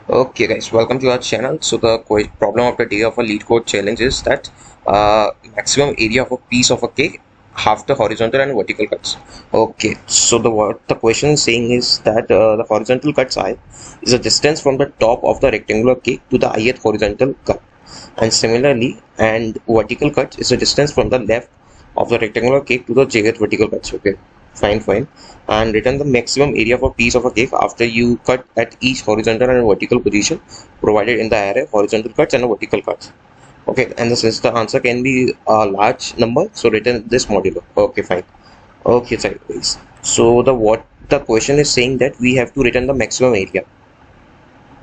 Okay, guys, welcome to our channel. So the problem of the day of a lead code challenge is that maximum area of a piece of a cake, half the horizontal and vertical cuts. Okay, so the what the question is saying is that the horizontal cuts I is a distance from the top of the rectangular cake to the ith horizontal cut, and similarly, and vertical cuts is a distance from the left of the rectangular cake to the jth vertical cuts. Okay, fine, and return the maximum area of a piece of a cake after you cut at each horizontal and vertical position provided in the array horizontal cuts and vertical cuts. Okay, and since the answer can be a large number, so return this modulo. Okay, fine. Okay, guys. So the question is saying that we have to return the maximum area.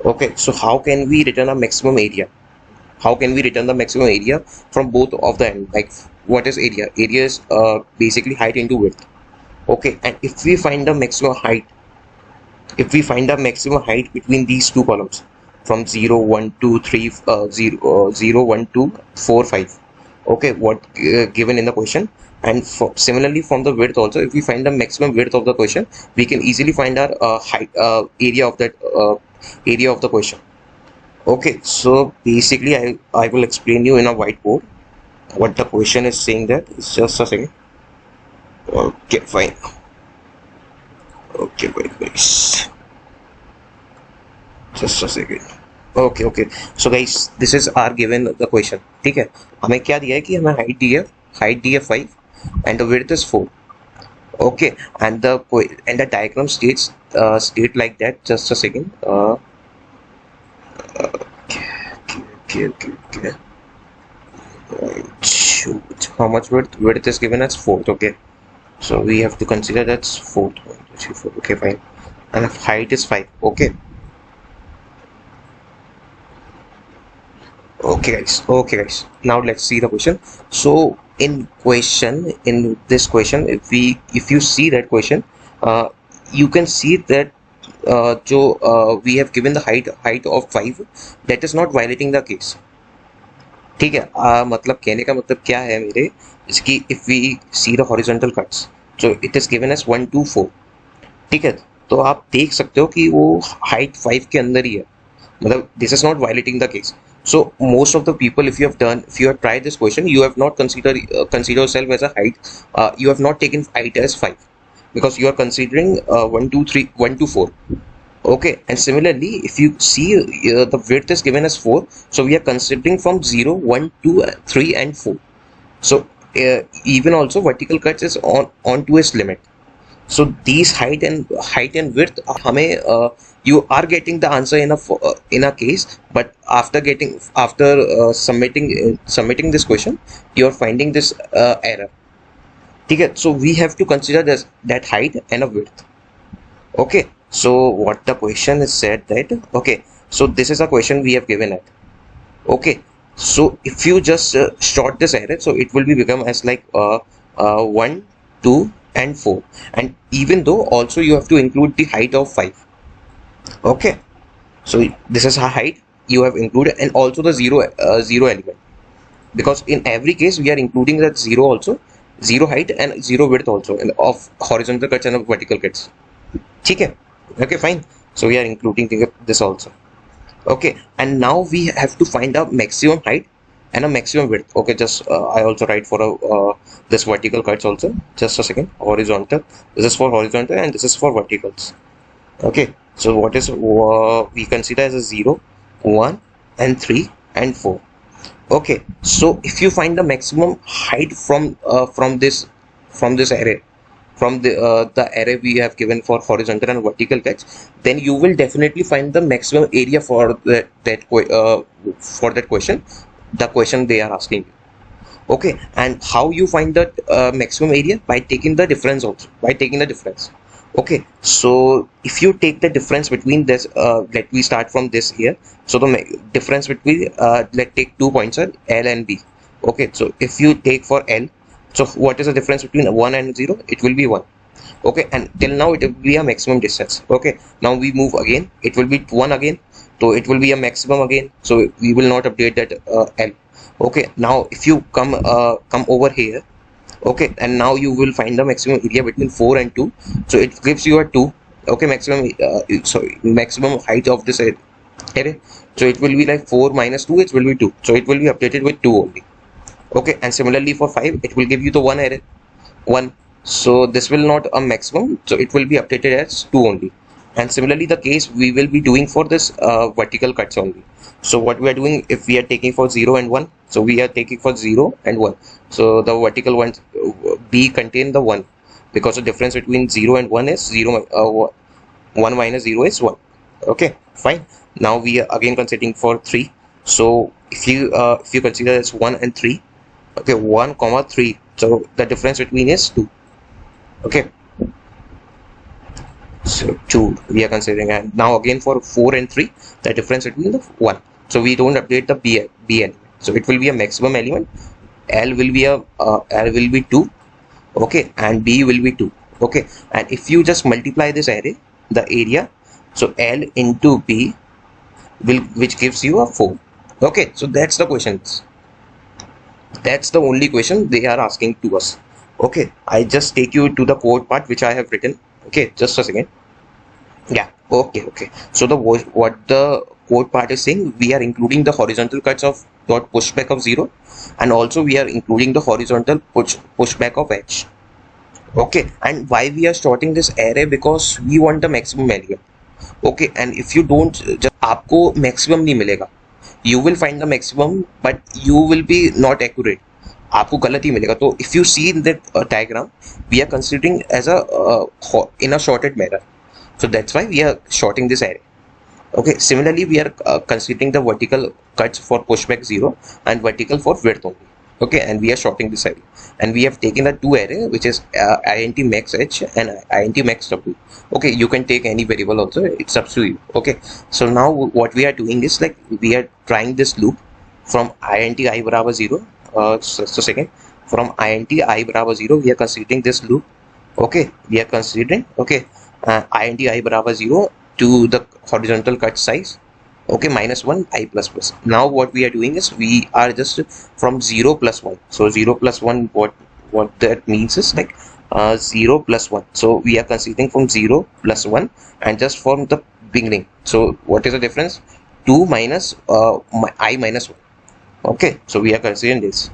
Okay, so how can we return a maximum area? How can we return the maximum area from both of the end? Like, what is area? Area is basically height into width. Okay, and if we find the maximum height, between these two columns from 0 1 2 3 0 1 2 4 5, okay, what given in the question, and similarly from the width also, if we find the maximum width of the question, we can easily find our height area of that area of the question. Okay, so basically I will explain you in a whiteboard what the question is saying. That is just a second. Okay, fine. Okay, wait, guys, just a second. Okay, so guys, this is our given the question. ठीक है, हमें क्या दिया है कि हमें height दी है 5 and the width is 4. Okay, and the diagram state like that. Just a second. Okay. Shoot, how much width is given as 4. Okay, so we have to consider that's 4. Okay, fine, and height is 5. Okay guys, now let's see the question. So in this question, if you see that question, you can see that we have given the height of 5, that is not violating the case. ठीक है, मतलब कहने का मतलब क्या है मेरे इसकी, if we see the horizontal cuts, जो इट इज गिवन एज 1 2 4. ठीक है, तो आप देख सकते हो कि वो हाइट 5 के अंदर ही है, मतलब this is not violating the case. So most of the people, if you have tried this question, you have not consider yourself as a height. You have not taken height as 5 because you are considering 1 2 3 1 to 4. Okay, and similarly, if you see the width is given as 4, so we are considering from 0 1 2 3 and 4. So even also vertical cuts is on to its limit. So these height and width, हमें you are getting the answer in a case, but after submitting this question, you are finding this error. ठीक है, so we have to consider that height and a width. Okay, so what the question is said that, okay, so this is a question we have given it. Okay, so if you just short this array, so it will be become as like 1 2 and 4, and even though also you have to include the height of 5. Okay, so this is her height you have included, and also the zero element, because in every case we are including that zero also, zero height and zero width also, and of horizontal cuts and of vertical cuts. ठीक है, okay, fine, so we are including this also. Okay, and now we have to find a maximum height and a maximum width. Okay, just I also write for this vertical cuts also. Just a second. Horizontal, this is for horizontal and this is for verticals. Okay, so what is we consider as a 0 1 and 3 and 4. Okay, so if you find the maximum height from this array, from the array we have given for horizontal and vertical cuts, then you will definitely find the maximum area for that question, the question they are asking you. Okay, and how you find that maximum area? By taking the difference also, okay, so if you take the difference between this, let me start from this here. So the difference between let's take 2 points are L and B. Okay, so if you take for L, so what is the difference between 1 and 0? It will be 1. Okay, and till now it will be a maximum distance. Okay, now we move again, it will be 1 again, so it will be a maximum again, so we will not update that L. Okay, now if you come over here, okay, and now you will find the maximum area between 4 and 2, so it gives you a 2. Okay, maximum maximum height of this Okay, so it will be like 4 minus 2, it will be 2, so it will be updated with 2 only. Okay, and similarly for 5 it will give you the one array 1, so this will not a maximum, so it will be updated as 2 only. And similarly the case we will be doing for this vertical cuts only. So what we are doing, if we are taking for 0 and 1, so we are taking for 0 and 1, so the vertical ones b contain the 1, because the difference between 0 and 1 is 0, 1 minus 0 is 1. Okay, fine. Now we are again considering for 3. So if you consider as 1 and 3, okay, 1 comma 3, so the difference between is 2. Okay, so 2 we are considering. And now again for 4 and 3, the difference between the 1, so we don't update the b element, so it will be a maximum element. L will be L will be 2. Okay, and b will be 2. Okay, and if you just multiply this array, the area, so L into b will, which gives you a 4. Okay, so that's the questions, that's the only question they are asking to us. Okay, I just take you to the code part which I have written. Okay, just a second. Yeah, okay, so the what the code part is saying, we are including the horizontal cuts of dot pushback of 0, and also we are including the horizontal pushback of h. Okay, and why we are sorting this array, because we want the maximum element. Okay, and if you don't just, आपको maximum नहीं मिलेगा, you will find the maximum but you will be not accurate, आपको गलत ही मिलेगा. तो if you see in that diagram, we are considering as a in a sorted manner, so that's why we are sorting this array. Okay, similarly we are considering the vertical cuts for pushback 0 and vertical for width only. Okay, and we are sorting this array, and we have taken the two array, which is int max h and int max w. Okay, you can take any variable also, it's up to you. Okay, so now what we are doing is like we are trying this loop from int I barabar 0. Just a second. From int I barabar 0, we are considering this loop. Okay, we are considering, okay, int I barabar 0 to the horizontal cut size, okay, minus 1 I plus plus. Now what we are doing is we are just from 0 plus 1, so 0 plus 1, what that means is like 0 plus 1, so we are considering from 0 plus 1 and just from the beginning. So what is the difference? 2 minus I minus 1. Okay, so we are considering this,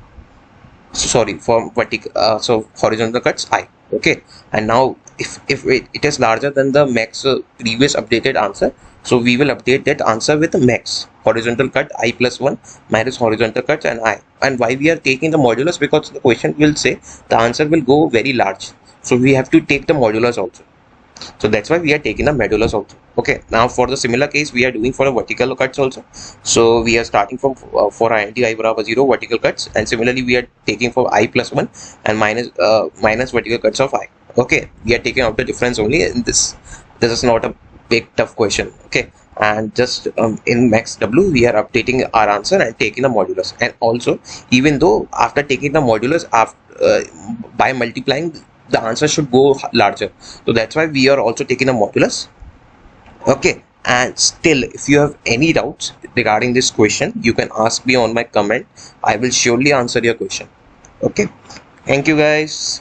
so sorry, for vertical, so horizontal cuts I. Okay, and now if it is larger than the max previous updated answer, so we will update that answer with the max horizontal cut I plus 1 minus horizontal cuts and I. And why we are taking the modulus? Because the question will say the answer will go very large, so we have to take the modulus also, so that's why we are taking the modulus also. Okay, now for the similar case we are doing for the vertical cuts also, so we are starting from for int I barabar 0 vertical cuts, and similarly we are taking for I plus 1 and minus vertical cuts of I. Okay, we are taking out the difference only in this. This is not a big tough question. Okay, and just in max w we are updating our answer and taking the modulus. And also, even though after taking the modulus, after by multiplying, the answer should go larger, so that's why we are also taking the modulus. Okay, and still if you have any doubts regarding this question, you can ask me on my comment. I will surely answer your question. Okay, thank you guys.